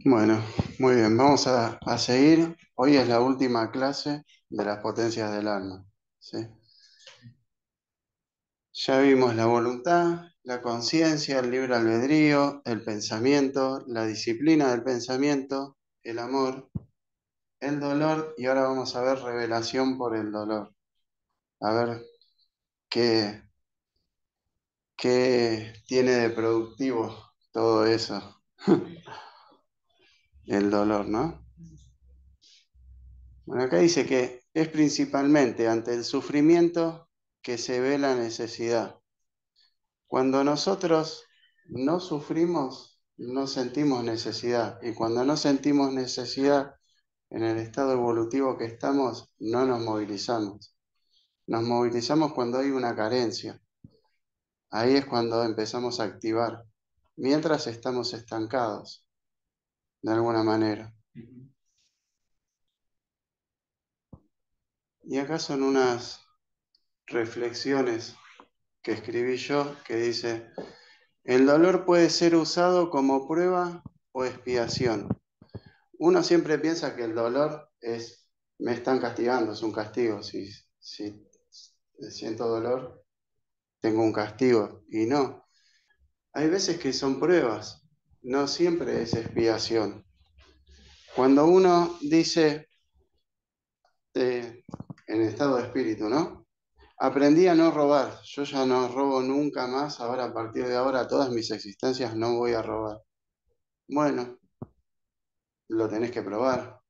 Bueno, muy bien, vamos a seguir. Hoy es la última clase de las potencias del alma. ¿Sí? Ya vimos la voluntad, la conciencia, el libre albedrío, el pensamiento, la disciplina del pensamiento, el amor, el dolor y ahora vamos a ver revelación por el dolor. A ver qué, qué tiene de productivo todo eso, el dolor, ¿no? Bueno, acá dice que es principalmente ante el sufrimiento que se ve la necesidad. Cuando nosotros no sufrimos, no sentimos necesidad. Y cuando no sentimos necesidad, en el estado evolutivo que estamos, no nos movilizamos. Nos movilizamos cuando hay una carencia. Ahí es cuando empezamos a activar, mientras estamos estancados, de alguna manera. Y acá son unas reflexiones que escribí yo que dice, el dolor puede ser usado como prueba o expiación. Uno siempre piensa que el dolor es, me están castigando, es un castigo. Si siento dolor, tengo un castigo. Y no, hay veces que son pruebas, no siempre es expiación. Cuando uno dice, en estado de espíritu, ¿no? Aprendí a no robar, yo ya no robo nunca más, ahora a partir de ahora todas mis existencias no voy a robar. Bueno, lo tenés que probar.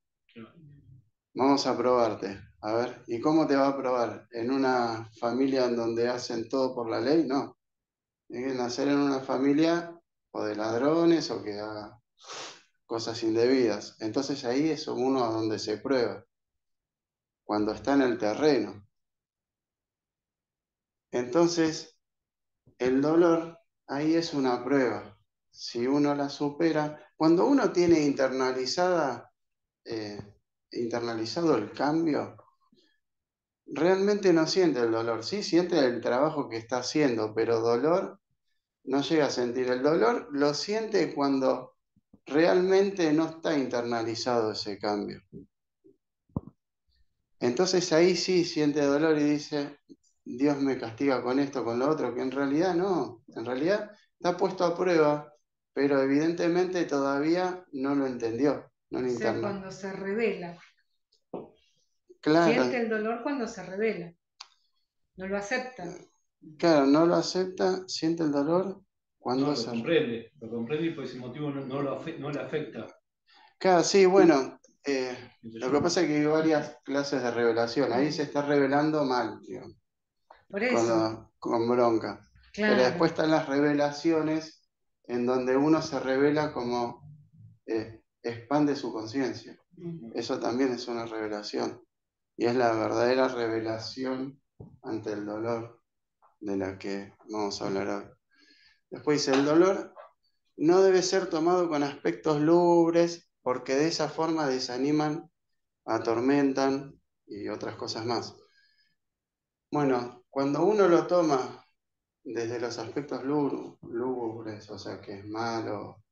Vamos a probarte. A ver, ¿y cómo te va a probar? ¿En una familia en donde hacen todo por la ley? No. Tienes que nacer en una familia o de ladrones o que haga cosas indebidas. Entonces ahí es uno a donde se prueba, cuando está en el terreno. Entonces, el dolor ahí es una prueba. Si uno la supera, cuando uno tiene eh, internalizado el cambio, realmente no siente el dolor, sí siente el trabajo que está haciendo, pero dolor no llega a sentir. El dolor lo siente cuando realmente no está internalizado ese cambio. Entonces ahí sí siente dolor y dice, Dios me castiga con esto, con lo otro, que en realidad no, en realidad está puesto a prueba, pero evidentemente todavía no lo entendió, no lo O sea, internó. cuando se revela, Claro, siente el dolor cuando se revela, no lo acepta. claro, no lo acepta, siente el dolor No, cuando se... lo comprende y por ese motivo no le afecta. Claro, sí, bueno, Pienso lo que yo. pasa es que hay varias clases de revelación. Ahí se está revelando mal, digamos, Por eso, con bronca. Pero después claro. están las revelaciones en donde uno se revela como expande su conciencia. Eso también es una revelación. Y es la verdadera revelación ante el dolor de la que vamos a hablar hoy. Después dice, el dolor no debe ser tomado con aspectos lúgubres porque de esa forma desaniman, atormentan y otras cosas más. Bueno, cuando uno lo toma desde los aspectos lúgubres, o sea, que es malo,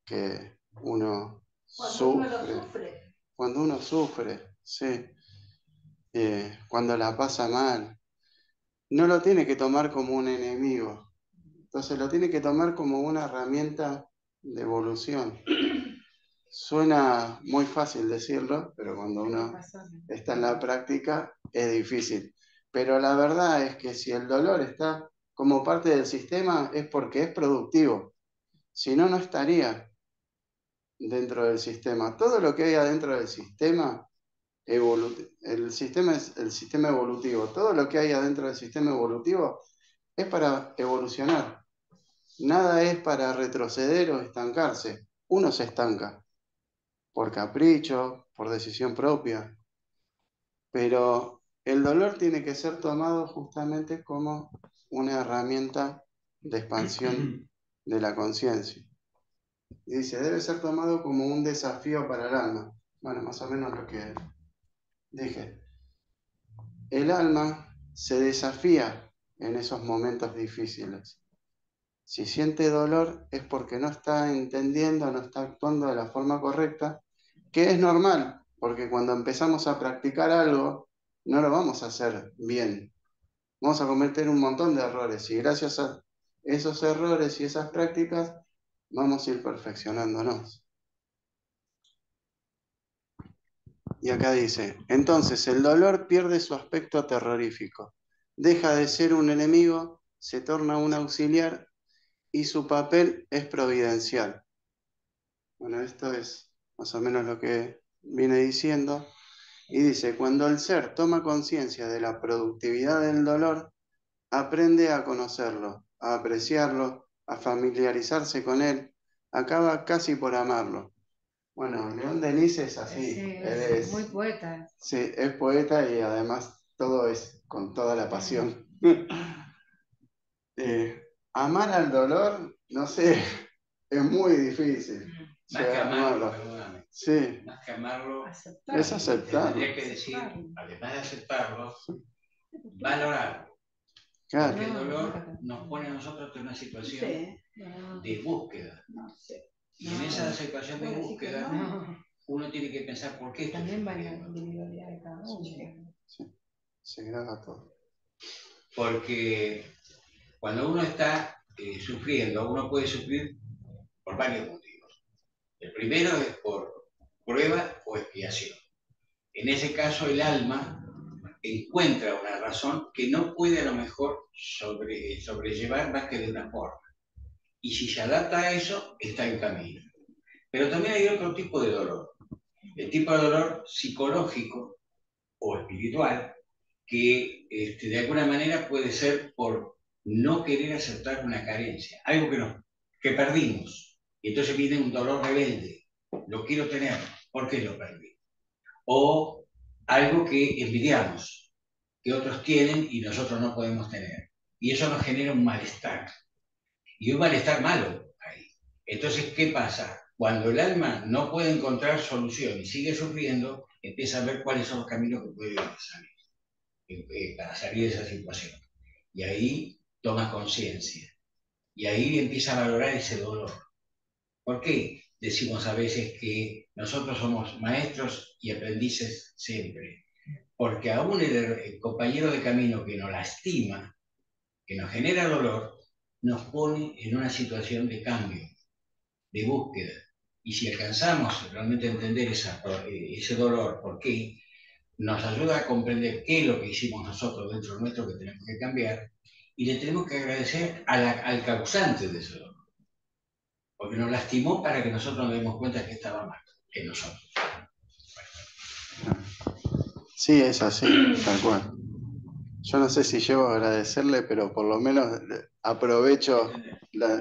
que uno sufre, cuando uno sufre, sí, cuando la pasa mal, no lo tiene que tomar como un enemigo, entonces lo tiene que tomar como una herramienta de evolución. Suena muy fácil decirlo, pero cuando uno está en la práctica es difícil. Pero la verdad es que si el dolor está como parte del sistema es porque es productivo. Si no, no estaría dentro del sistema. Todo lo que hay adentro del sistema, el sistema es el sistema evolutivo. Todo lo que hay adentro del sistema evolutivo es para evolucionar. Nada es para retroceder o estancarse. Uno se estanca por capricho, por decisión propia, pero el dolor tiene que ser tomado justamente como una herramienta de expansión de la conciencia. Y dice, debe ser tomado como un desafío para el alma. Bueno, más o menos lo que dije. El alma se desafía en esos momentos difíciles. Si siente dolor es porque no está entendiendo, no está actuando de la forma correcta, que es normal, porque cuando empezamos a practicar algo, no lo vamos a hacer bien. Vamos a cometer un montón de errores y gracias a esos errores y esas prácticas vamos a ir perfeccionándonos. Y acá dice, entonces el dolor pierde su aspecto terrorífico, deja de ser un enemigo, se torna un auxiliar y su papel es providencial. Bueno, esto es más o menos lo que viene diciendo. Y dice, cuando el ser toma conciencia de la productividad del dolor, aprende a conocerlo, a apreciarlo, a familiarizarse con él, acaba casi por amarlo. Bueno, León Denis es así. Sí, Él es es, muy poeta. sí, es poeta y además todo es con toda la pasión. Amar al dolor, no sé, es muy difícil Más que llegar a amarlo, amarlo. perdóname. Sí, Más que amarlo, Aceptarlo. es aceptarlo. tendría que decir, además de aceptarlo, valorarlo. Claro. Porque el dolor nos pone a nosotros en una situación de búsqueda. Y en esa situación de búsqueda, uno tiene que pensar por qué estoy También va en la sufriendo. individualidad de cada uno. Sí, se graba todo. Porque cuando uno está sufriendo, uno puede sufrir por varios motivos. El primero es por prueba o expiación. En ese caso, el alma encuentra una razón que no puede a lo mejor sobrellevar más que de una forma. Y si se adapta a eso, está en camino. Pero también hay otro tipo de dolor. El tipo de dolor psicológico o espiritual que de alguna manera puede ser por no querer aceptar una carencia, algo que perdimos. Y entonces viene un dolor rebelde. Lo quiero tener, ¿por qué lo perdí? O algo que envidiamos, que otros tienen y nosotros no podemos tener. Y eso nos genera un malestar. Y un malestar malo ahí. Entonces, ¿qué pasa? Cuando el alma no puede encontrar solución y sigue sufriendo, empieza a ver cuáles son los caminos que puede salir, para salir de esa situación. Y ahí toma conciencia. Y ahí empieza a valorar ese dolor. ¿Por qué decimos a veces que nosotros somos maestros y aprendices siempre? Porque aún el compañero de camino que nos lastima, que nos genera dolor, nos pone en una situación de cambio, de búsqueda. Y si alcanzamos realmente a entender ese dolor, ¿por qué? Nos ayuda a comprender qué es lo que hicimos nosotros dentro de nuestro que tenemos que cambiar y le tenemos que agradecer al causante de ese dolor. Porque nos lastimó para que nosotros nos demos cuenta que estaba mal, que nosotros. Sí, es así, tal cual. Yo no sé si llego a agradecerle, pero por lo menos aprovecho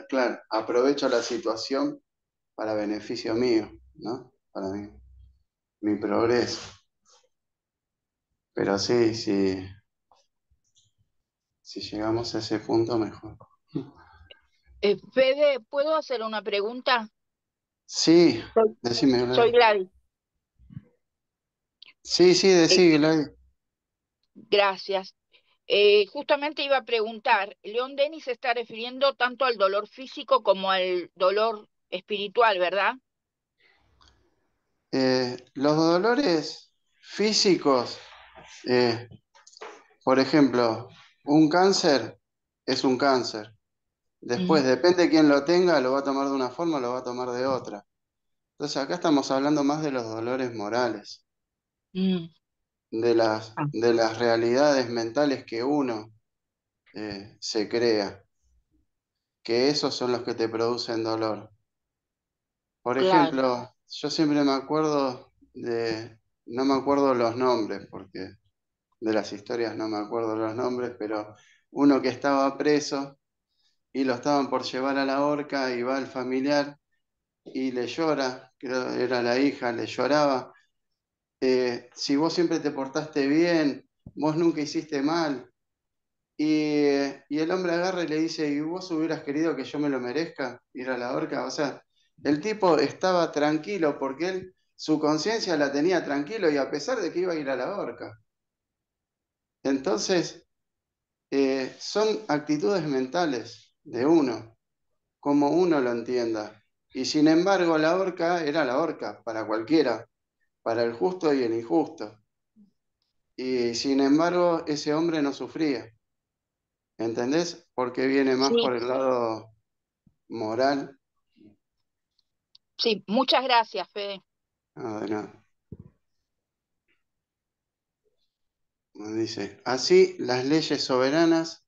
claro, aprovecho la situación para beneficio mío, ¿no? Para mi progreso. Pero sí, si llegamos a ese punto, mejor. Fede, ¿puedo hacer una pregunta? Sí, Soy, decime, soy Gladys. Gladys. Sí, decí, Gladys. Gracias. Justamente iba a preguntar, León Denis se está refiriendo tanto al dolor físico como al dolor espiritual, ¿verdad? Los dolores físicos, eh, por ejemplo, un cáncer es un cáncer. Después, depende de quién lo tenga, lo va a tomar de una forma o lo va a tomar de otra. Entonces, acá estamos hablando más de los dolores morales, Mm, ah, de las realidades mentales que uno se crea, que esos son los que te producen dolor. Por claro. ejemplo, yo siempre me acuerdo no me acuerdo los nombres, porque de las historias no me acuerdo los nombres, pero uno que estaba preso y lo estaban por llevar a la horca y va el familiar y le llora, creo que era la hija, le lloraba. Si vos siempre te portaste bien, vos nunca hiciste mal. Y el hombre agarra y le dice, ¿y vos hubieras querido que yo me lo merezca, ir a la horca? O sea, el tipo estaba tranquilo porque él, su conciencia la tenía tranquilo y a pesar de que iba a ir a la horca. Entonces, son actitudes mentales de uno. como uno lo entienda. Y sin embargo, la horca era la horca para cualquiera, para el justo y el injusto. Y sin embargo, ese hombre no sufría. ¿Entendés? Porque viene más Sí, por el lado moral. sí, muchas gracias, Fede. No, de nada. Dice, así las leyes soberanas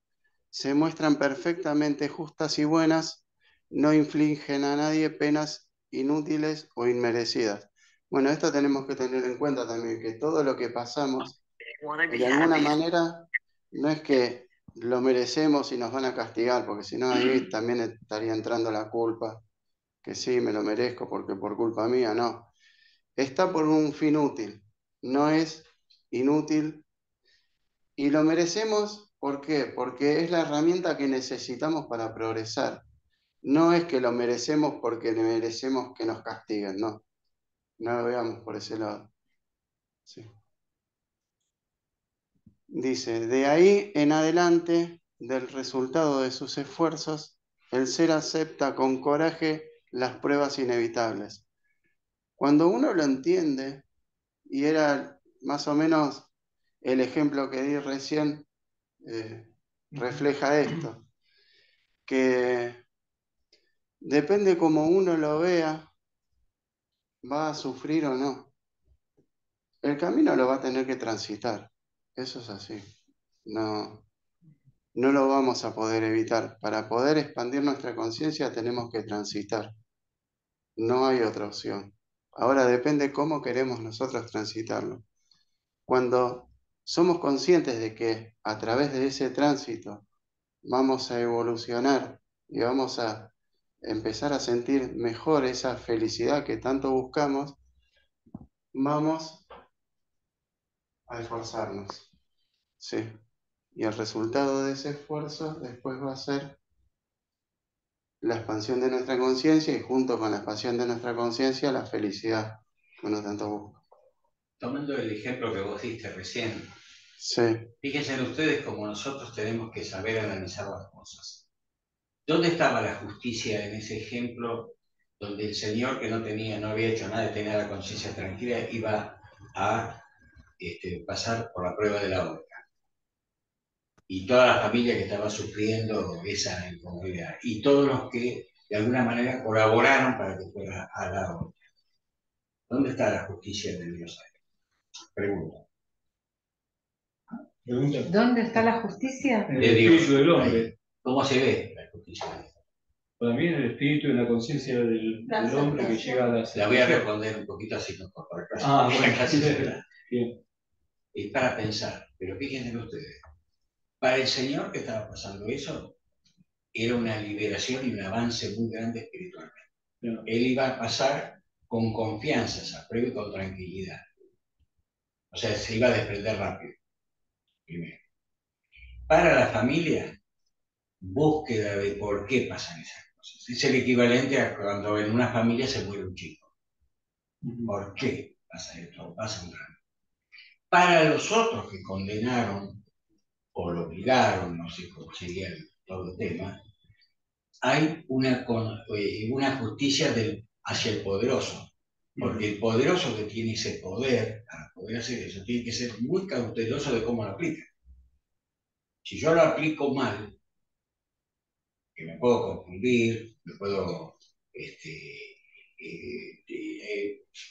se muestran perfectamente justas y buenas, no infligen a nadie penas inútiles o inmerecidas. Bueno, esto tenemos que tener en cuenta también, que todo lo que pasamos, de alguna manera, no es que lo merecemos y nos van a castigar, porque si no ahí también estaría entrando la culpa, que sí, me lo merezco porque por culpa mía, no. Está por un fin útil, no es inútil y lo merecemos, ¿por qué? Porque es la herramienta que necesitamos para progresar. No es que lo merecemos porque merecemos que nos castiguen, no. No lo veamos por ese lado. Sí. Dice, de ahí en adelante, del resultado de sus esfuerzos, el ser acepta con coraje las pruebas inevitables. Cuando uno lo entiende, y era más o menos el ejemplo que di recién, refleja esto, que depende cómo uno lo vea, va a sufrir o no. El camino lo va a tener que transitar, eso es así. No, no lo vamos a poder evitar. Para poder expandir nuestra conciencia tenemos que transitar. No hay otra opción. Ahora depende cómo queremos nosotros transitarlo. Cuando somos conscientes de que a través de ese tránsito vamos a evolucionar y vamos a empezar a sentir mejor esa felicidad que tanto buscamos, vamos a esforzarnos. Sí. Y el resultado de ese esfuerzo después va a ser la expansión de nuestra conciencia y junto con la expansión de nuestra conciencia la felicidad que uno tanto busca. Tomando el ejemplo que vos diste recién, Sí. fíjense en ustedes como nosotros tenemos que saber analizar las cosas. ¿Dónde estaba la justicia en ese ejemplo donde el señor que no había hecho nada, tenía la conciencia tranquila, iba a pasar por la prueba de la horca? Y toda la familia que estaba sufriendo esa incomodidad, y todos los que de alguna manera colaboraron para que fuera a la horca. ¿Dónde está la justicia de Dios ahí? Pregunta. ¿Dónde está la justicia? En De el Dios. espíritu del hombre. Ahí. ¿Cómo se ve la justicia de Dios? Para mí en el espíritu y en la conciencia del hombre que llega a la La voy a aceptación. responder un poquito así, no por favor. Ah, bueno, bien. Es para pensar, pero fíjense ustedes, para el Señor que estaba pasando eso, era una liberación y un avance muy grande espiritualmente. Bien. Él iba a pasar con confianza esa prueba y con tranquilidad. O sea, se iba a desprender rápido, primero. Para la familia, búsqueda de por qué pasan esas cosas. Es el equivalente a cuando en una familia se muere un chico. ¿Por qué pasa esto? Pasa un drama. Para los otros que condenaron o lo obligaron, no sé cómo sería todo el tema, hay una justicia hacia el poderoso. Porque el poderoso que tiene ese poder, para poder hacer eso, tiene que ser muy cauteloso de cómo lo aplica. Si yo lo aplico mal, que me puedo confundir, me puedo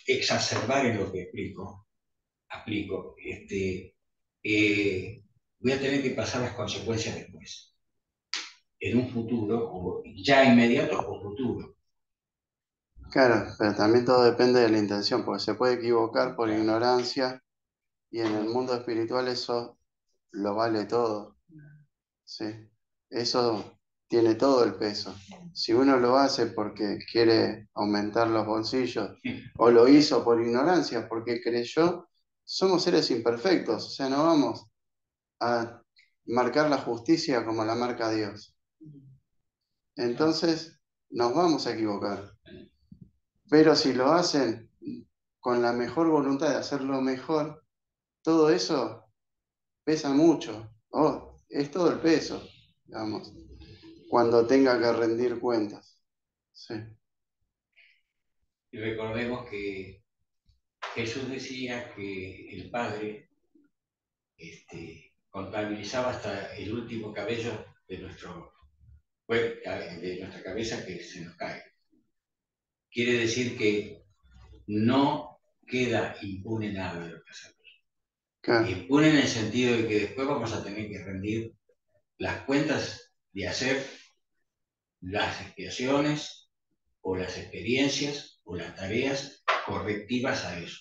exacerbar en lo que aplico, voy a tener que pasar las consecuencias después, en un futuro, o ya inmediato o futuro. Claro, pero también todo depende de la intención, porque se puede equivocar por ignorancia y en el mundo espiritual eso lo vale todo. Sí. Eso tiene todo el peso. Si uno lo hace porque quiere aumentar los bolsillos o lo hizo por ignorancia, porque creyó, somos seres imperfectos, o sea, no vamos a marcar la justicia como la marca Dios. Entonces, nos vamos a equivocar. Pero si lo hacen con la mejor voluntad de hacerlo mejor, todo eso pesa mucho. Oh, es todo el peso, digamos. cuando tenga que rendir cuentas. Sí, Y recordemos que Jesús decía que el Padre contabilizaba hasta el último cabello de de nuestra cabeza que se nos cae. Quiere decir que no queda impune nada de lo que hacemos. claro, Impune en el sentido de que después vamos a tener que rendir las cuentas de hacer las expiaciones o las experiencias o las tareas correctivas a eso,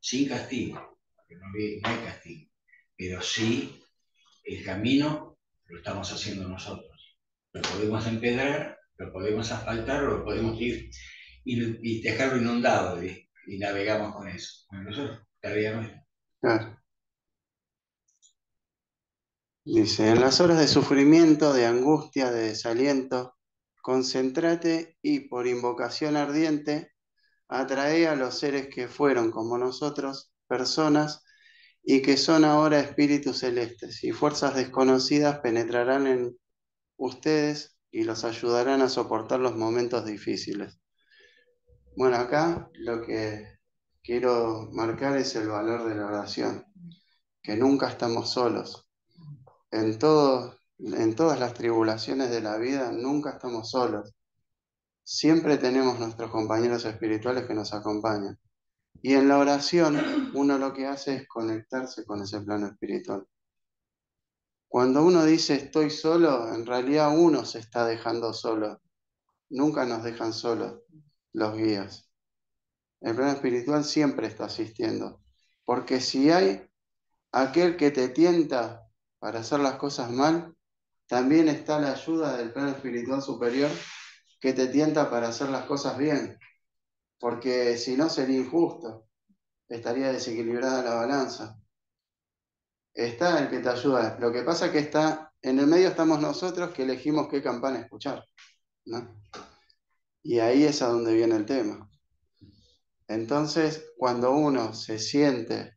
sin castigo, porque no hay castigo, pero sí el camino lo estamos haciendo nosotros. Lo podemos empedrar, lo podemos asfaltar o lo podemos ir y dejarlo inundado y navegamos con eso. Bueno, eso es tarea nuestra. claro. Dice, en las horas de sufrimiento, de angustia, de desaliento, concéntrate y por invocación ardiente, atrae a los seres que fueron como nosotros, personas, y que son ahora espíritus celestes, y fuerzas desconocidas penetrarán en ustedes y los ayudarán a soportar los momentos difíciles. Bueno, acá lo que quiero marcar es el valor de la oración, que nunca estamos solos. En todas las tribulaciones de la vida, nunca estamos solos. Siempre tenemos nuestros compañeros espirituales que nos acompañan. Y en la oración, uno lo que hace es conectarse con ese plano espiritual. Cuando uno dice estoy solo, en realidad uno se está dejando solo. Nunca nos dejan solos los guías. El plano espiritual siempre está asistiendo. Porque si hay aquel que te tienta para hacer las cosas mal, también está la ayuda del plano espiritual superior que te tienta para hacer las cosas bien. Porque si no sería injusto, estaría desequilibrada la balanza. Está el que te ayuda. Lo que pasa es que en el medio estamos nosotros que elegimos qué campana escuchar, ¿no? Y ahí es a donde viene el tema. Entonces, cuando uno se siente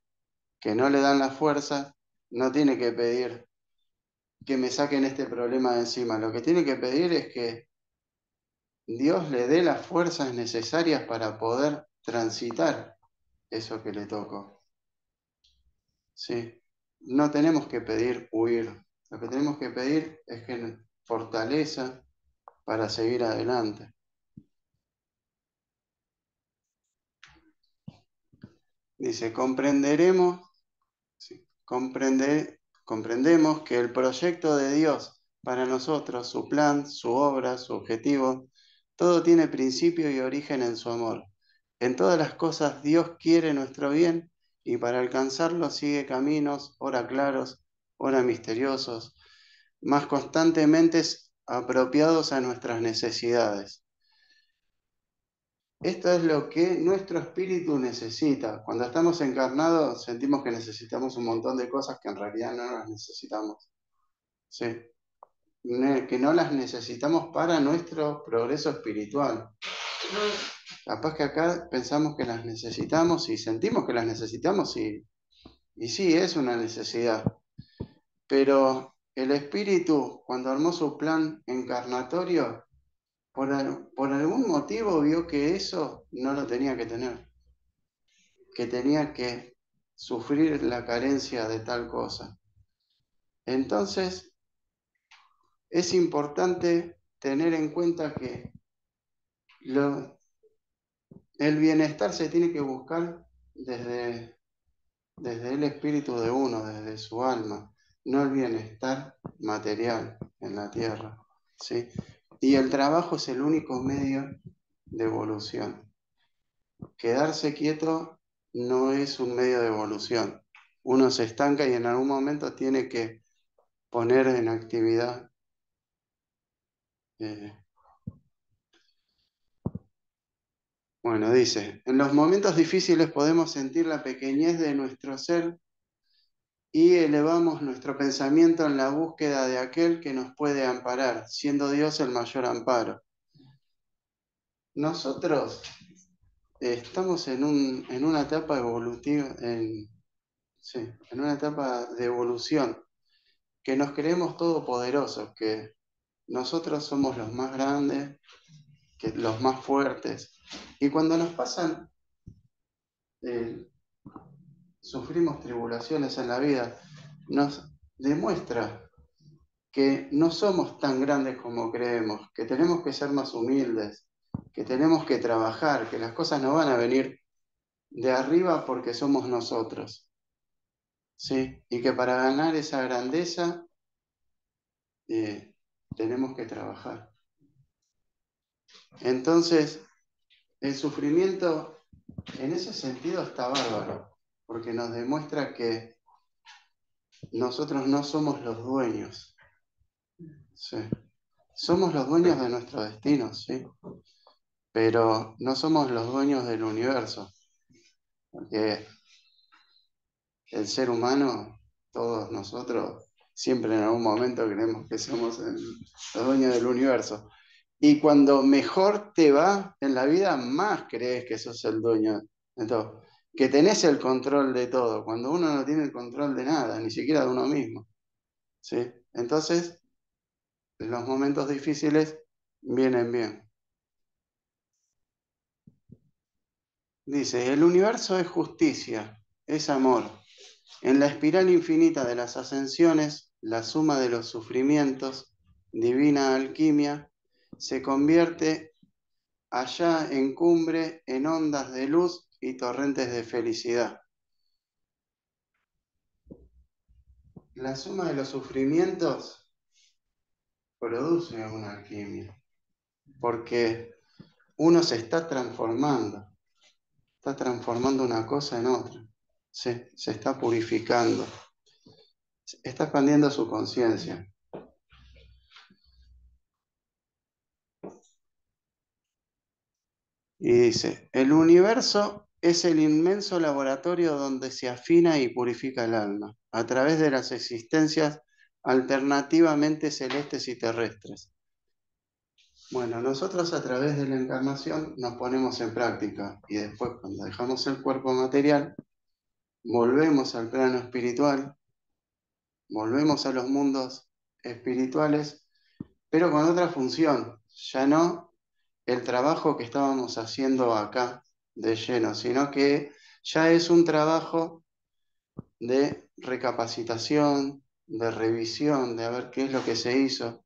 que no le dan la fuerza, no tiene que pedir que me saquen este problema de encima. Lo que tiene que pedir es que Dios le dé las fuerzas necesarias para poder transitar eso que le tocó. ¿Sí? No tenemos que pedir huir. Lo que tenemos que pedir es que fortaleza para seguir adelante. Dice, comprendemos que el proyecto de Dios para nosotros, su plan, su obra, su objetivo, todo tiene principio y origen en su amor. En todas las cosas Dios quiere nuestro bien y para alcanzarlo sigue caminos, ora claros, ora misteriosos, más constantemente apropiados a nuestras necesidades. Esto es lo que nuestro espíritu necesita. Cuando estamos encarnados sentimos que necesitamos un montón de cosas que en realidad no las necesitamos. ¿Sí? Que no las necesitamos para nuestro progreso espiritual. Capaz que acá pensamos que las necesitamos y sentimos que las necesitamos y sí, es una necesidad. Pero el espíritu, cuando armó su plan encarnatorio, por algún motivo vio que eso no lo tenía que tener, que tenía que sufrir la carencia de tal cosa. Entonces, es importante tener en cuenta que el bienestar se tiene que buscar desde el espíritu de uno, desde su alma, no el bienestar material en la tierra, ¿sí? Y el trabajo es el único medio de evolución. Quedarse quieto no es un medio de evolución. Uno se estanca y en algún momento tiene que poner en actividad. Bueno, dice, en los momentos difíciles podemos sentir la pequeñez de nuestro ser y elevamos nuestro pensamiento en la búsqueda de aquel que nos puede amparar, siendo Dios el mayor amparo. Nosotros estamos en una etapa evolutiva, en una etapa de evolución, que nos creemos todopoderosos, que nosotros somos los más grandes, los más fuertes. Y cuando nos pasan, sufrimos tribulaciones en la vida, nos demuestra que no somos tan grandes como creemos, que tenemos que ser más humildes, que tenemos que trabajar, que las cosas no van a venir de arriba porque somos nosotros, ¿sí? Y que para ganar esa grandeza tenemos que trabajar. Entonces, el sufrimiento en ese sentido está bárbaro, porque nos demuestra que nosotros no somos los dueños, ¿sí? Somos los dueños de nuestro destino, ¿sí? Pero no somos los dueños del universo, porque el ser humano, todos nosotros, siempre en algún momento creemos que somos los dueños del universo. Y cuando mejor te va en la vida, más crees que sos el dueño de todo, que tenés el control de todo, cuando uno no tiene el control de nada, ni siquiera de uno mismo, ¿sí? Entonces, los momentos difíciles vienen bien. Dice, el universo es justicia, es amor. En la espiral infinita de las ascensiones, la suma de los sufrimientos, divina alquimia, se convierte allá en cumbre, en ondas de luz y torrentes de felicidad. La suma de los sufrimientos produce una alquimia, porque uno se está transformando una cosa en otra, se está purificando, está expandiendo su conciencia. Y dice, el universo es el inmenso laboratorio donde se afina y purifica el alma, a través de las existencias alternativamente celestes y terrestres. Bueno, nosotros a través de la encarnación nos ponemos en práctica y después cuando dejamos el cuerpo material, volvemos al plano espiritual, volvemos a los mundos espirituales, pero con otra función, ya no el trabajo que estábamos haciendo acá de lleno, sino que ya es un trabajo de recapacitación, de revisión, de ver qué es lo que se hizo,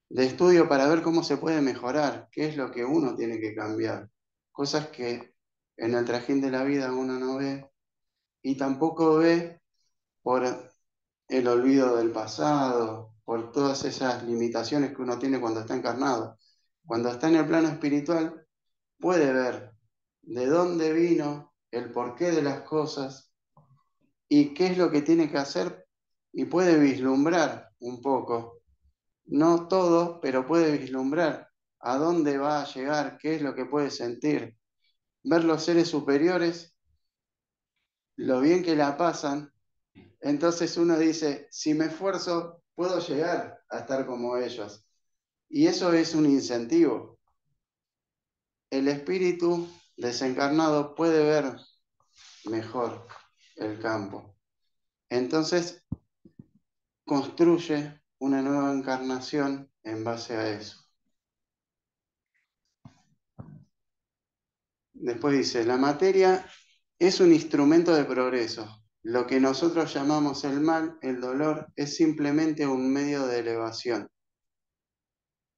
de estudio para ver cómo se puede mejorar, qué es lo que uno tiene que cambiar, cosas que en el trajín de la vida uno no ve y tampoco ve por el olvido del pasado, por todas esas limitaciones que uno tiene cuando está encarnado. Cuando está en el plano espiritual, puede ver de dónde vino, el porqué de las cosas y qué es lo que tiene que hacer y puede vislumbrar un poco, no todo, pero puede vislumbrar a dónde va a llegar, qué es lo que puede sentir, ver los seres superiores, lo bien que la pasan. Entonces uno dice, si me esfuerzo, puedo llegar a estar como ellos. Y eso es un incentivo. El espíritu desencarnado puede ver mejor el campo. Entonces construye una nueva encarnación en base a eso. Después dice, la materia es un instrumento de progreso. Lo que nosotros llamamos el mal, el dolor, es simplemente un medio de elevación.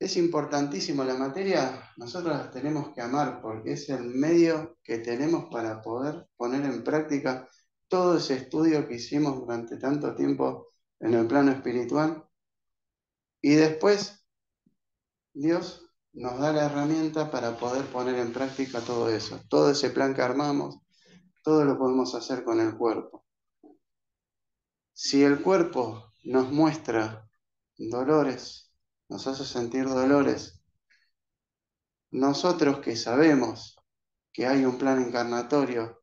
Es importantísimo la materia, nosotros las tenemos que amar porque es el medio que tenemos para poder poner en práctica todo ese estudio que hicimos durante tanto tiempo en el plano espiritual. Y después Dios nos da la herramienta para poder poner en práctica todo eso. Todo ese plan que armamos, todo lo podemos hacer con el cuerpo. Si el cuerpo nos muestra dolores, nos hace sentir dolores, nosotros que sabemos que hay un plan encarnatorio,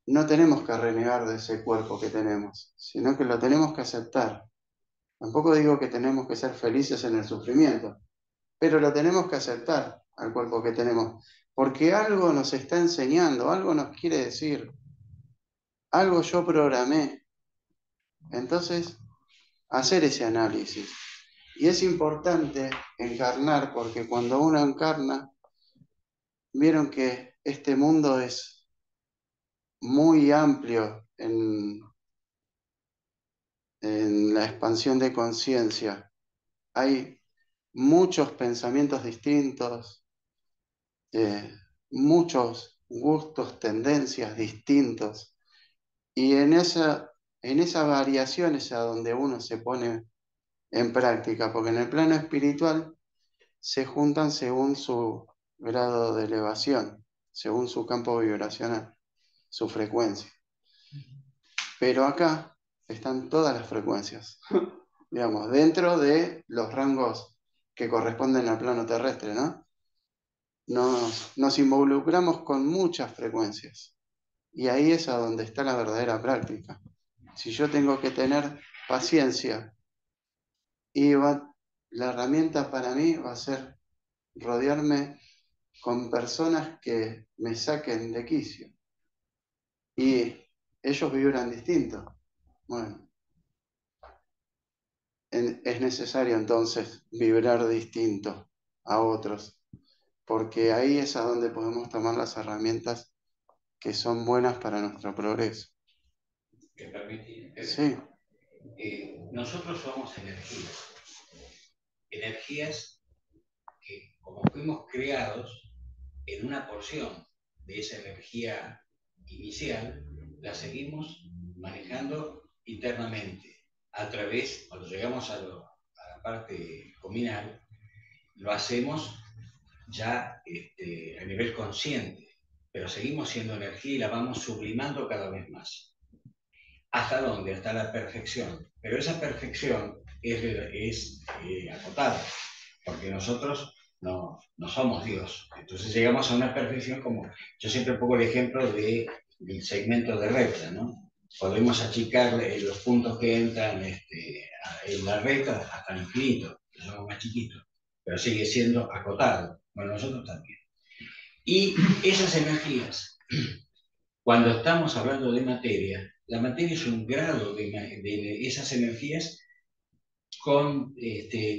no tenemos que renegar de ese cuerpo que tenemos, sino que lo tenemos que aceptar. Tampoco digo que tenemos que ser felices en el sufrimiento, pero lo tenemos que aceptar al cuerpo que tenemos, porque algo nos está enseñando, algo nos quiere decir, algo yo programé. Entonces, hacer ese análisis. Y es importante encarnar, porque cuando uno encarna, vieron que este mundo es muy amplio en la expansión de conciencia. Hay muchos pensamientos distintos, muchos gustos, tendencias distintos. Y en esa variación es a donde uno se pone en práctica, porque en el plano espiritual se juntan según su grado de elevación, según su campo vibracional, su frecuencia. Pero acá están todas las frecuencias, digamos, dentro de los rangos que corresponden al plano terrestre, ¿no? Nos involucramos con muchas frecuencias y ahí es a donde está la verdadera práctica. Si yo tengo que tener paciencia la herramienta para mí va a ser rodearme con personas que me saquen de quicio y ellos vibran distinto. Bueno, es necesario entonces vibrar distinto a otros, porque ahí es a donde podemos tomar las herramientas que son buenas para nuestro progreso. ¿Te permitís? Sí. Nosotros somos energías. Energías que, como fuimos creados en una porción de esa energía inicial, la seguimos manejando internamente. A través, cuando llegamos a la parte comunal, lo hacemos ya a nivel consciente, pero seguimos siendo energía y la vamos sublimando cada vez más. ¿Hasta dónde? Hasta la perfección. Pero esa perfección es acotada, porque nosotros no somos Dios. Entonces llegamos a una perfección como, yo siempre pongo el ejemplo del segmento de recta, ¿no? Podemos achicar los puntos que entran en la recta hasta el infinito, que somos más chiquitos, pero sigue siendo acotado. Bueno, nosotros también. Y esas energías, cuando estamos hablando de materia, la materia es un grado de esas energías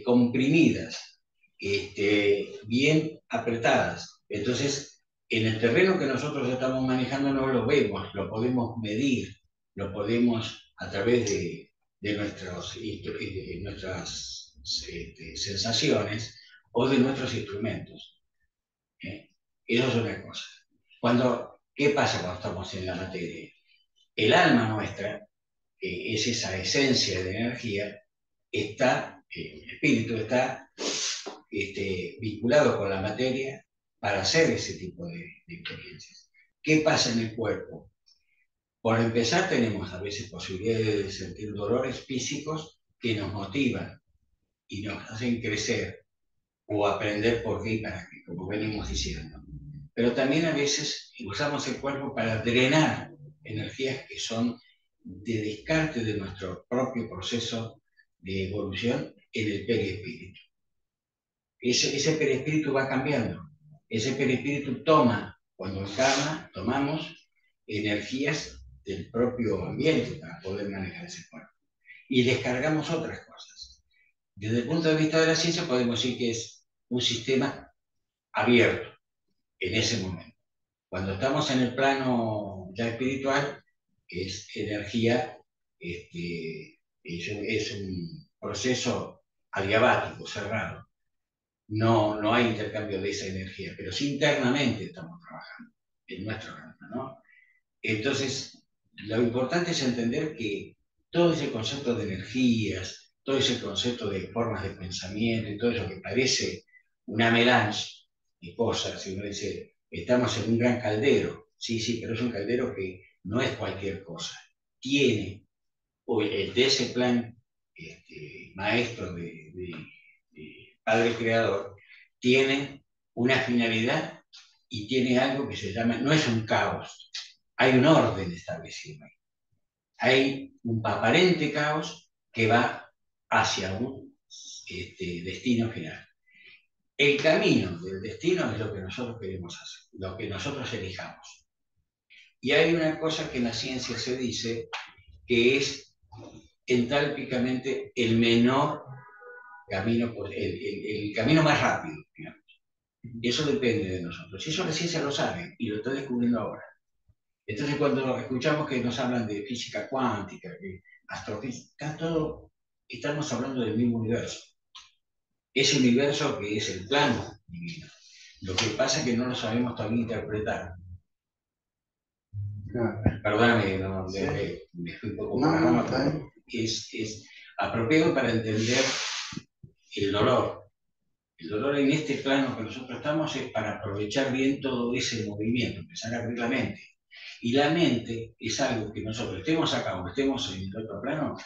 comprimidas, bien apretadas. Entonces, en el terreno que nosotros estamos manejando no lo vemos, lo podemos medir, lo podemos a través de nuestras sensaciones o de nuestros instrumentos. Eso es una cosa. ¿Qué pasa cuando estamos en la materia? El alma nuestra, que es esa esencia de energía, el espíritu está vinculado con la materia para hacer ese tipo de experiencias. ¿Qué pasa en el cuerpo? Por empezar, tenemos a veces posibilidades de sentir dolores físicos que nos motivan y nos hacen crecer o aprender por qué y para qué, como venimos diciendo. Pero también a veces usamos el cuerpo para drenar energías que son de descarte de nuestro propio proceso de evolución en el perispíritu. Ese perispíritu va cambiando. Ese perispíritu cuando encarna, tomamos energías del propio ambiente para poder manejar ese cuerpo. Y descargamos otras cosas. Desde el punto de vista de la ciencia podemos decir que es un sistema abierto en ese momento. Cuando estamos en el plano ya espiritual, es energía, es un proceso adiabático, cerrado. No hay intercambio de esa energía, pero sí internamente estamos trabajando en nuestro campo, ¿no? Entonces, lo importante es entender que todo ese concepto de energías, todo ese concepto de formas de pensamiento y todo eso que parece una melange de cosas, si uno dice, estamos en un gran caldero, sí, pero es un caldero que no es cualquier cosa. Tiene, de ese plan maestro de Padre Creador, tiene una finalidad y tiene algo que se llama, no es un caos, hay un orden establecido ahí. Hay un aparente caos que va hacia un destino final. El camino del destino es lo que nosotros queremos hacer, lo que nosotros elijamos. Y hay una cosa que en la ciencia se dice que es entálpicamente el menor camino, pues, el camino más rápido, digamos. Y eso depende de nosotros. Y eso la ciencia lo sabe y lo está descubriendo ahora. Entonces, cuando escuchamos que nos hablan de física cuántica, de astrofísica, estamos hablando del mismo universo. Ese universo que es el plano divino. Lo que pasa es que no lo sabemos todavía interpretar. Claro. Perdóname, no, Sí. me fui un poco No, por la no, rama, está pero bien. es apropiado para entender el dolor. El dolor en este plano que nosotros estamos es para aprovechar bien todo ese movimiento, empezar a abrir la mente. Y la mente es algo que nosotros estemos acá o estemos en el otro plano,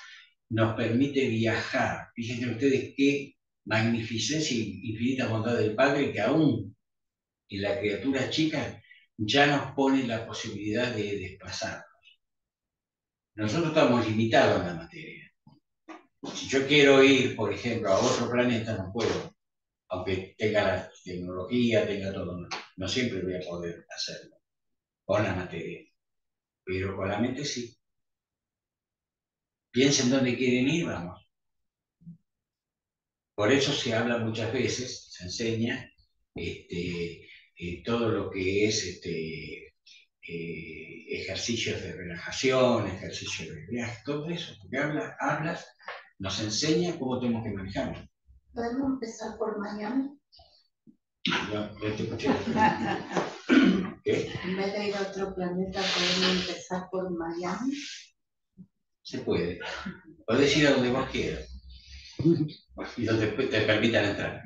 nos permite viajar. Fíjense ustedes qué magnificencia y infinita bondad del Padre que aún en la criatura chica ya nos pone la posibilidad de desplazarnos. Nosotros estamos limitados en la materia. Si yo quiero ir, por ejemplo, a otro planeta, no puedo. Aunque tenga la tecnología, tenga todo, no siempre voy a poder hacerlo con la materia, pero con la mente sí. Piensen dónde quieren ir, vamos. Por eso se habla muchas veces, se enseña todo lo que es ejercicios de relajación, ejercicios de viaje, todo eso, porque hablas, nos enseña cómo tenemos que manejarlo. ¿Podemos empezar por Miami? No te escuché. ¿Qué? En vez de ir a otro planeta, ¿podemos empezar por Miami? Se puede. Podés ir a donde vos quieras. Y donde te permitan entrar.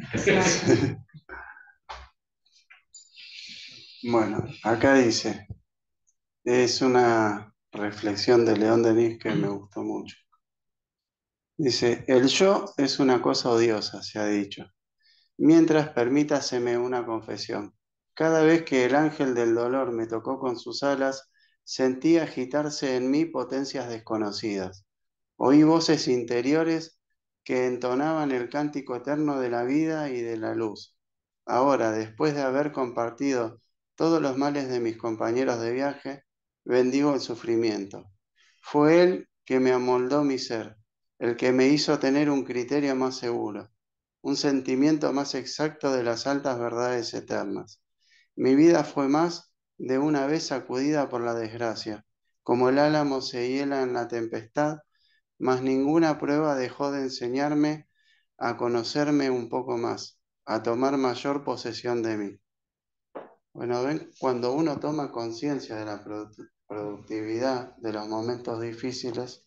Bueno, acá dice, es una reflexión de León Denis que me gustó mucho. Dice, el yo es una cosa odiosa, se ha dicho. Mientras, permítaseme una confesión. Cada vez que el ángel del dolor me tocó con sus alas, sentí agitarse en mí potencias desconocidas. Oí voces interiores que entonaban el cántico eterno de la vida y de la luz. Ahora, después de haber compartido todos los males de mis compañeros de viaje, bendigo el sufrimiento. Fue él que me amoldó mi ser, el que me hizo tener un criterio más seguro, un sentimiento más exacto de las altas verdades eternas. Mi vida fue más de una vez sacudida por la desgracia. Como el álamo se hiela en la tempestad, mas ninguna prueba dejó de enseñarme a conocerme un poco más, a tomar mayor posesión de mí. Bueno, ven, cuando uno toma conciencia de la productividad, de los momentos difíciles,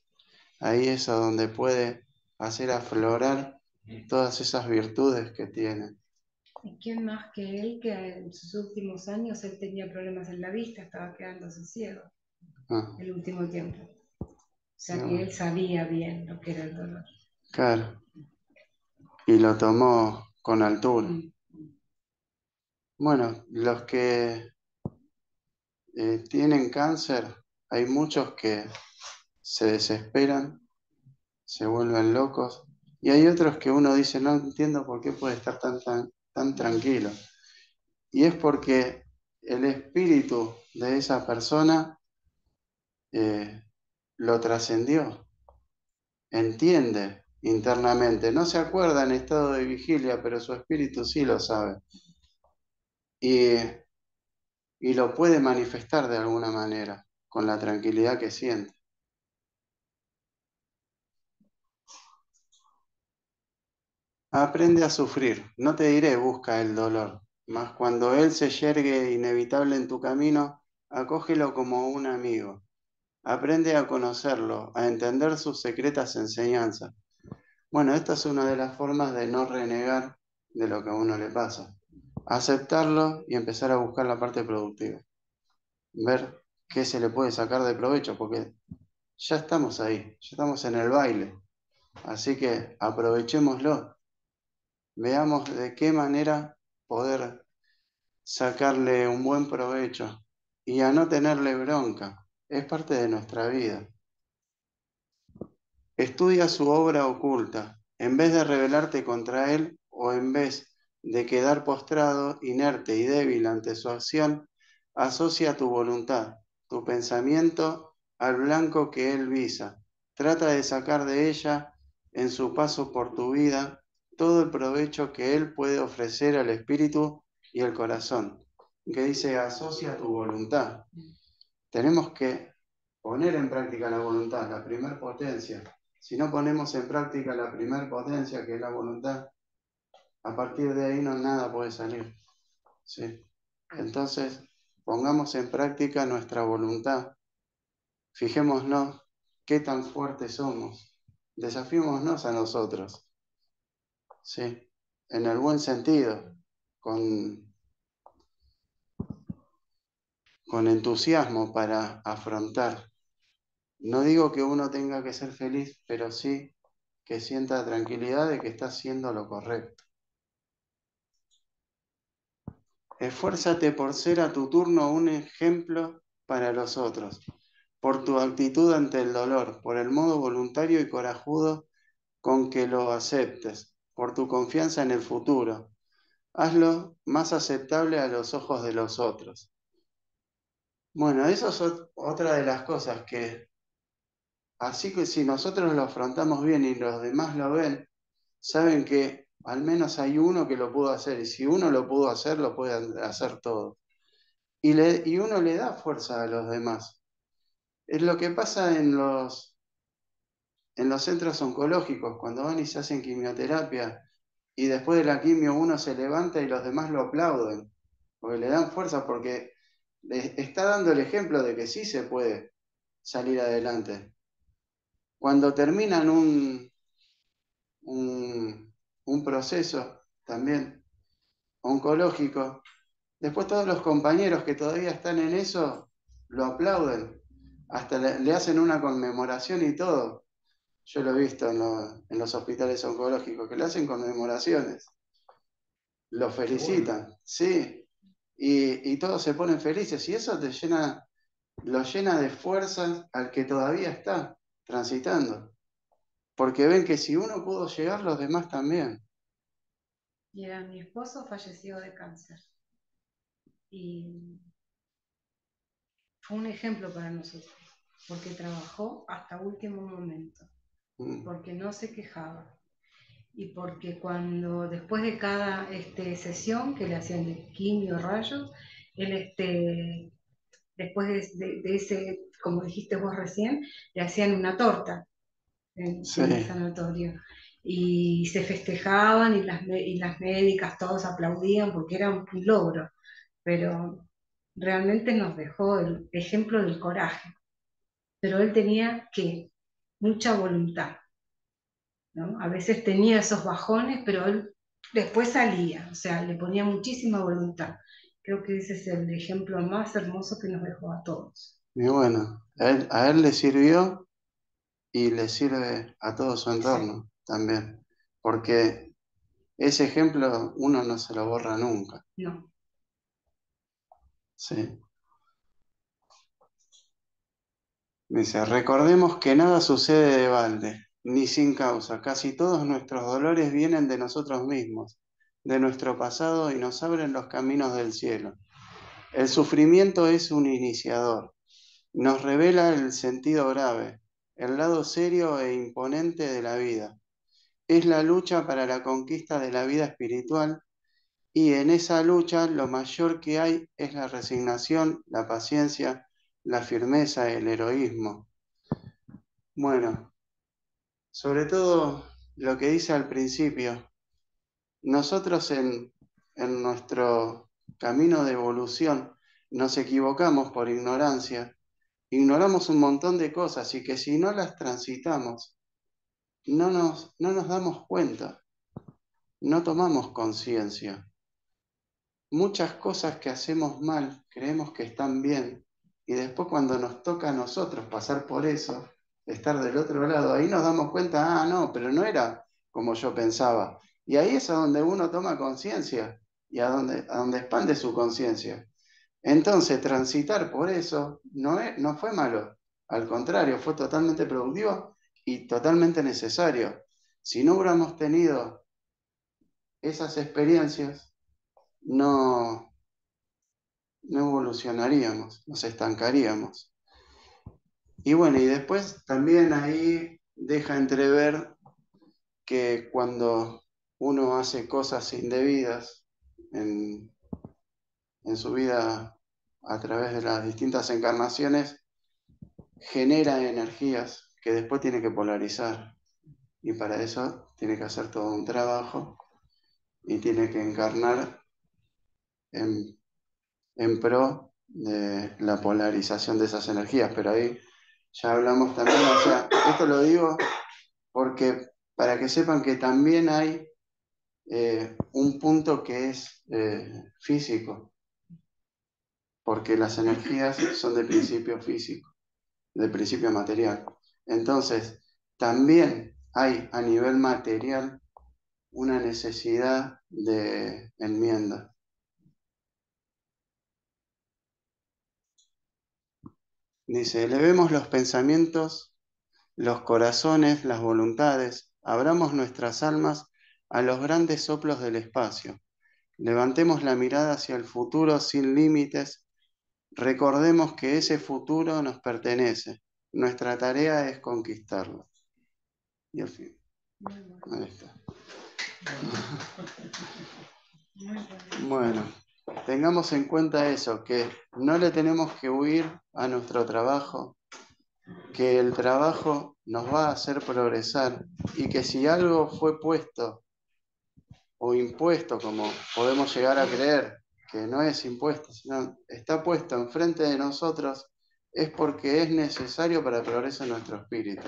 ahí es a donde puede hacer aflorar todas esas virtudes que tiene. ¿Y quién más que él, que en sus últimos años él tenía problemas en la vista, estaba quedándose ciego el último tiempo? O sea que él sabía bien lo que era el dolor. Claro. Y lo tomó con altura. Bueno, los que tienen cáncer, hay muchos que se desesperan, se vuelven locos, y hay otros que uno dice, no entiendo por qué puede estar tan tranquilo. Y es porque el espíritu de esa persona lo trascendió, entiende internamente, no se acuerda en estado de vigilia, pero su espíritu sí lo sabe. Y lo puede manifestar de alguna manera, con la tranquilidad que siente. Aprende a sufrir, no te diré busca el dolor, mas cuando él se yergue inevitable en tu camino, acógelo como un amigo. Aprende a conocerlo, a entender sus secretas enseñanzas. Bueno, esta es una de las formas de no renegar de lo que a uno le pasa. Aceptarlo y empezar a buscar la parte productiva. Ver qué se le puede sacar de provecho, porque ya estamos ahí, ya estamos en el baile. Así que aprovechémoslo. Veamos de qué manera poder sacarle un buen provecho y a no tenerle bronca. Es parte de nuestra vida. Estudia su obra oculta. En vez de rebelarte contra él o en vez de quedar postrado, inerte y débil ante su acción, asocia tu voluntad, tu pensamiento al blanco que él visa. Trata de sacar de ella, en su paso por tu vida, todo el provecho que Él puede ofrecer al espíritu y al corazón. Que dice, asocia tu voluntad. Tenemos que poner en práctica la voluntad, la primer potencia. Si no ponemos en práctica la primer potencia, que es la voluntad, a partir de ahí nada puede salir. ¿Sí? Entonces, pongamos en práctica nuestra voluntad. Fijémonos qué tan fuertes somos. Desafiémonos a nosotros. ¿Sí? En el buen sentido, con entusiasmo para afrontar. No digo que uno tenga que ser feliz, pero sí que sienta tranquilidad de que está haciendo lo correcto. Esfuérzate por ser a tu turno un ejemplo para los otros, por tu actitud ante el dolor, por el modo voluntario y corajudo con que lo aceptes, por tu confianza en el futuro. Hazlo más aceptable a los ojos de los otros. Bueno, eso es otra de las cosas que, así que si nosotros lo afrontamos bien y los demás lo ven, saben que al menos hay uno que lo pudo hacer, y si uno lo pudo hacer, lo puede hacer todo. Y uno le da fuerza a los demás. Es lo que pasa en los centros oncológicos, cuando van y se hacen quimioterapia, y después de la quimio uno se levanta y los demás lo aplauden, porque le dan fuerza, porque le está dando el ejemplo de que sí se puede salir adelante. Cuando terminan un proceso también oncológico, después todos los compañeros que todavía están en eso lo aplauden, hasta le hacen una conmemoración y todo. Yo lo he visto en los hospitales oncológicos, que le hacen conmemoraciones. Lo felicitan, sí. Y todos se ponen felices, y eso lo llena de fuerzas al que todavía está transitando. Porque ven que si uno pudo llegar, los demás también. Mira, mi esposo falleció de cáncer. Y fue un ejemplo para nosotros, porque trabajó hasta último momento, porque no se quejaba. Y porque después de cada sesión que le hacían de quimio, rayos, él después de ese, como dijiste vos recién, le hacían una torta en el sanatorio. Y se festejaban y las médicas todos aplaudían porque era un logro. Pero realmente nos dejó el ejemplo del coraje. Pero él tenía mucha voluntad, ¿no? A veces tenía esos bajones, pero él después salía, o sea, le ponía muchísima voluntad. Creo que ese es el ejemplo más hermoso que nos dejó a todos. Y bueno, a él le sirvió y le sirve a todo su entorno también, porque ese ejemplo uno no se lo borra nunca. No. Sí. Dice, recordemos que nada sucede de balde, ni sin causa. Casi todos nuestros dolores vienen de nosotros mismos, de nuestro pasado, y nos abren los caminos del cielo. El sufrimiento es un iniciador. Nos revela el sentido grave, el lado serio e imponente de la vida. Es la lucha para la conquista de la vida espiritual, y en esa lucha lo mayor que hay es la resignación, la paciencia, la firmeza, el heroísmo. Bueno, sobre todo lo que dice al principio, nosotros en nuestro camino de evolución nos equivocamos por ignorancia, ignoramos un montón de cosas y que si no las transitamos, no nos damos cuenta, no tomamos conciencia. Muchas cosas que hacemos mal creemos que están bien, y después cuando nos toca a nosotros pasar por eso, estar del otro lado, ahí nos damos cuenta, no, pero no era como yo pensaba. Y ahí es a donde uno toma conciencia y a donde expande su conciencia. Entonces, transitar por eso no fue malo, al contrario, fue totalmente productivo y totalmente necesario. Si no hubiéramos tenido esas experiencias, no evolucionaríamos, nos estancaríamos. Y bueno, y después también ahí deja entrever que cuando uno hace cosas indebidas en su vida a través de las distintas encarnaciones, genera energías que después tiene que polarizar. Y para eso tiene que hacer todo un trabajo y tiene que encarnar en pro de la polarización de esas energías. Pero ahí ya hablamos también, o sea, esto lo digo porque para que sepan que también hay un punto que es físico, porque las energías son de principio físico, de principio material. Entonces, también hay a nivel material una necesidad de enmienda. Dice, elevemos los pensamientos, los corazones, las voluntades, abramos nuestras almas a los grandes soplos del espacio. Levantemos la mirada hacia el futuro sin límites. Recordemos que ese futuro nos pertenece. Nuestra tarea es conquistarlo. Y al fin. Ahí está. Bueno, tengamos en cuenta eso, que no le tenemos que huir a nuestro trabajo, que el trabajo nos va a hacer progresar y que si algo fue puesto o impuesto, como podemos llegar a creer, que no es impuesto, sino está puesto enfrente de nosotros, es porque es necesario para el progreso de nuestro espíritu.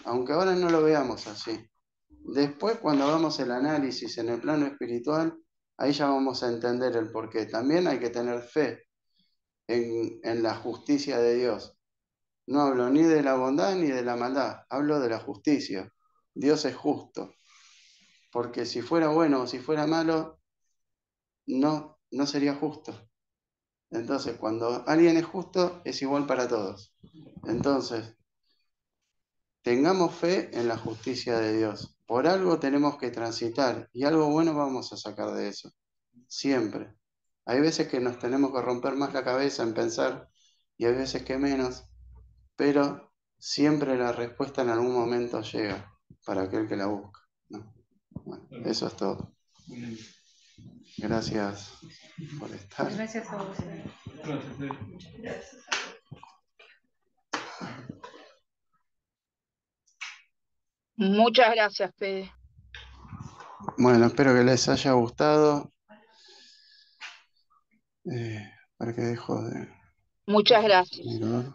Aunque ahora no lo veamos así. Después, cuando hagamos el análisis en el plano espiritual, ahí ya vamos a entender el porqué. También hay que tener fe en la justicia de Dios. No hablo ni de la bondad ni de la maldad, hablo de la justicia. Dios es justo. Porque si fuera bueno o si fuera malo, no sería justo. Entonces, cuando alguien es justo, es igual para todos. Entonces, tengamos fe en la justicia de Dios. Por algo tenemos que transitar y algo bueno vamos a sacar de eso. Siempre. Hay veces que nos tenemos que romper más la cabeza en pensar y hay veces que menos, pero siempre la respuesta en algún momento llega para aquel que la busca, ¿no? Bueno, eso es todo. Gracias por estar. Gracias a vos. Gracias. Muchas gracias, Fede. Bueno, espero que les haya gustado. ¿Para qué dejo de Muchas gracias. mirar?